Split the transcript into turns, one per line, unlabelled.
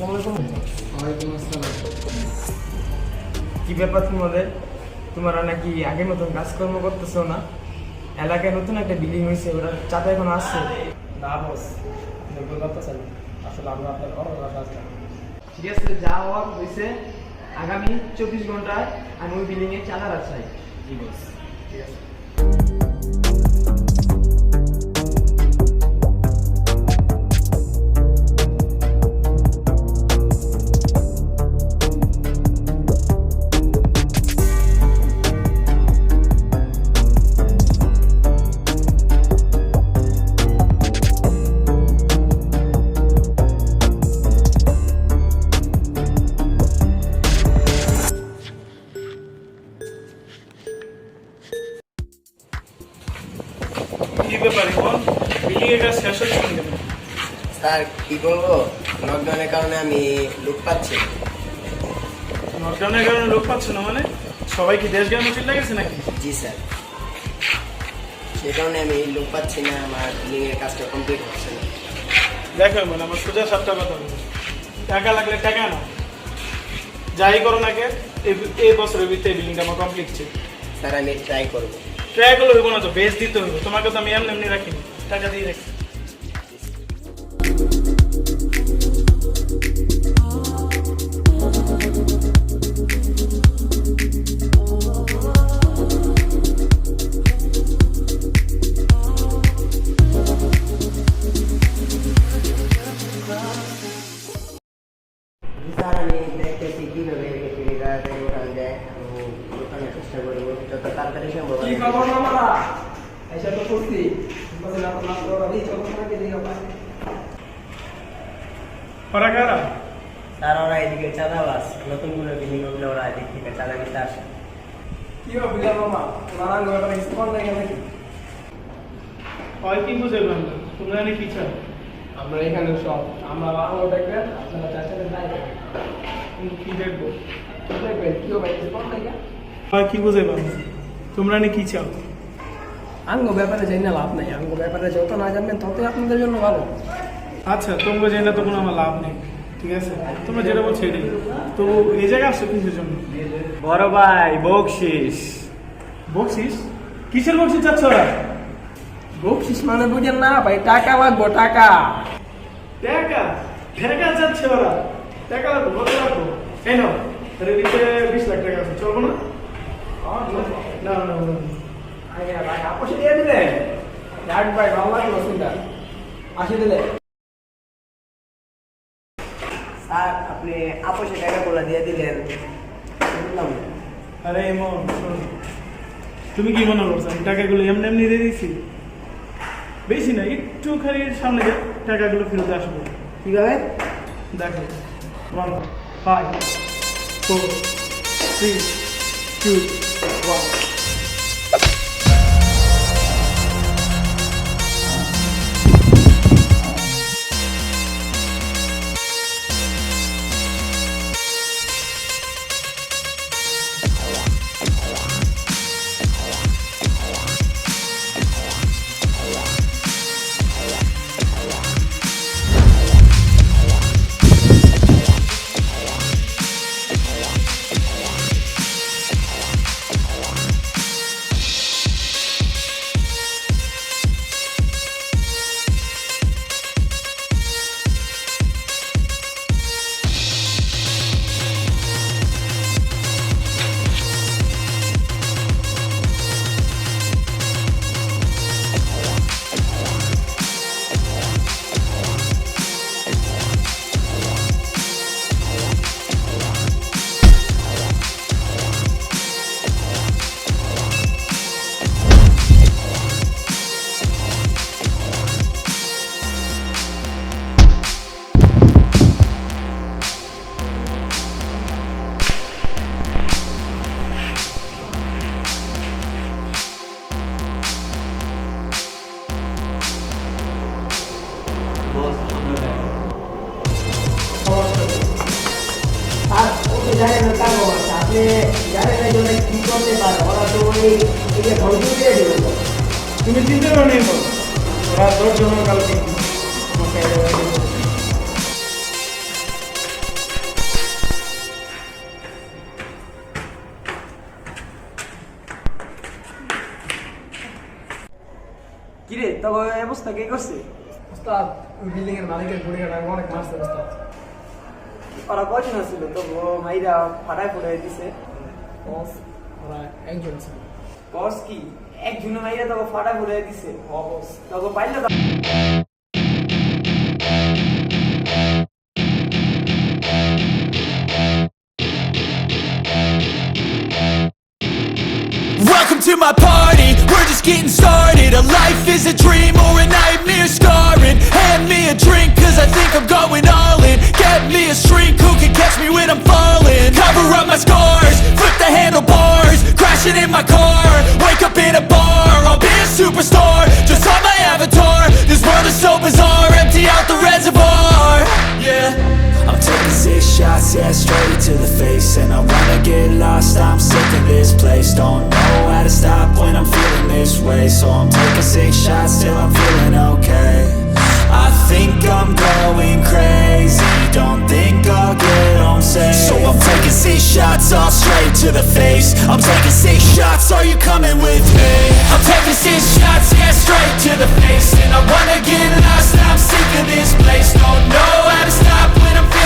ওয়ালাইকুম আসসালাম।
কি ব্যাপার তোমাদের? তোমরা নাকি আগের মতন কাজকর্ম করতেছো না? এলাকায় নতুন একটা বিল্ডিং হয়েছে, ওরা চাঁদা এখন আসছে।
না বস, দেখতে পাচ্ছেন আসলে আমরা আপনার খবর রাখা আছে।
ঠিক আছে, যা হওয়ার হয়েছে। আগামী 24 ঘন্টায় আমি ওই বিল্ডিং এ চাঁদা চাই।
জি বস, ঠিক আছে।
কি ব্যাপারে বল, বিল্ডিং এর কাজ শেষ হচ্ছে না কেন?
স্যার কি বলবো, লকডাউনের কারণে আমি লোক পাচ্ছি না।
লকডাউনের কারণে লোক পাচ্ছ না মানে? সবাই কি দেশ গ্রামে চলে গেছে নাকি?
জি স্যার, সে কারণে আমি লোক পাচ্ছি না, আমার বিল্ডিং এর কাজটা কমপ্লিট হচ্ছে না।
দেখো মানে আমার সোজা 7টা কথা বলবো, টাকা লাগলে টাকা না, যাই করো না কে এই বছরের ভিতরে বিল্ডিংটা আমার কমপ্লিট ছিল।
স্যার আমি ট্রাই করবো।
ট্রাই করলে হইব না তো, বেশ দিতে হইব। তোমাকে তো আমি এমনি এমনি রাখিনি, টাকা দিয়ে রাখছি।
স্যার আমি দেখতেছি কিভাবে এটাকে তাড়াতাড়ি ওঠানো যায়, আমি ওঠানোর চেষ্টা করবো যত তাড়াতাড়ি সম্ভব।
কি খবর মামা? এসে তো করছি। বলছিলাম আপনার তো এই চলন থেকে দিও ভাই।
ওরা কারা?
স্যার ওরা এদিকে চাঁদাবাস, নতুন কোনো বিল্ডিং হলে ওরা এদিক থেকে চাঁদা নিতে আসে।
কি হবে বুঝলাম মামা? নানান ব্যাপারে কিছু কর নাই নাকি?
হয় কি বুঝে বলতো, তোমরা এনে কি চাও?
আমরা এখানে সব আমরা বাংলা দেখবেন, আপনারা চাচাদের নাই দেখবেন।
কি দেখবো?
কি দেখবেন? কি হবে কিছু কর নাই?
হয় কি বুঝে বলতো, তোমরা এনে কি চাও?
আঙ্গ ব্যাপারে জানি না লাভ নাই। আঙ্গ ব্যাপারে যত না জানবেন ততই আপনাদের জন্য ভালো।
আচ্ছা, তোমরা জেনে তো কোনো আমার লাভ নেই, ঠিক আছে? তোমরা যেটা বলছো এটাই। তো এই জায়গায় আসছো কিসের জন্য?
বড় ভাই, বকশিস।
বকশিস? কিসের বকশিস চাচ্ছ ওরা?
বকশিস মানে বুঝেন না ভাই, টাকা লাগবো টাকা।
টাকা? টাকা চাচ্ছে ওরা? টাকা লাগবো, কত লাগবো? এই নাও, এর নিচে 20 লাখ টাকা আছে, চলবো না? না না না।
আগে ভাই আপসে দিয়ে দিলে যাক ভাই, ভালো লাগলো শুনটা। আসে দিলে
স্যার আপনি আপোষে টাকাগুলো দিয়ে দিলেন, বুঝলাম না।
আরে এমন শোন, তুমি কি মনে করছো আমি টাকাগুলো এমনি এমনি দিয়ে দিচ্ছি? বেশি না, একটুখানি সামনে যে টাকাগুলো ফেরত আসবো।
কিভাবে?
দেখো, 1 5 4 3 2 1।
জানেন না কাজ আছে, আপনি জানেন না যে কি করতে পারে, ওরা তো ওই এটা ধ্বংস দিয়ে দেবে।
তুমি চিন্তা করো নেই, ওরা 10 জন কালকে
তবে এই অবস্থা কে করছে?
ওস্তাদ ওই বিল্ডিং এর মালিকের গুড়িটা অনেক মারছে ওস্তাদ।
ওরা কয়জন ছিল? তো মাইরা ফাটায় ফুটাই দিছে।
বস ওরা একজন ছিল।
বস কি একজন মাইরা তবে ফাটায় ফুটাই দিছে?
বস
তবে পাইলে তো
Welcome to my party, we're just getting started. A life is a dream or a nightmare scarring. Hand me a drink cause I think I'm going all in. Get me a shrink who can catch me when I'm falling. Cover up my scars, flip the handlebars. Crashing in my car, wake up in a bar. I'll be a superstar, just on my avatar. This world is so bizarre, empty out the reservoir. Yeah, I'm taking 6 shots, yeah, straight to the face. And I wanna get lost, I'm sick of this place. Don't know how to stop when I'm feeling this way. So I'm taking 6 shots till I'm feeling okay. I think I'm going crazy, don't think I'll get home safe. So I'm taking 6 shots, all straight to the face. I'm taking 6 shots, are you coming with me? I'm taking 6 shots, yeah, straight to the face. And I wanna get lost, I'm sick of this place. Don't know how to stop when I'm feeling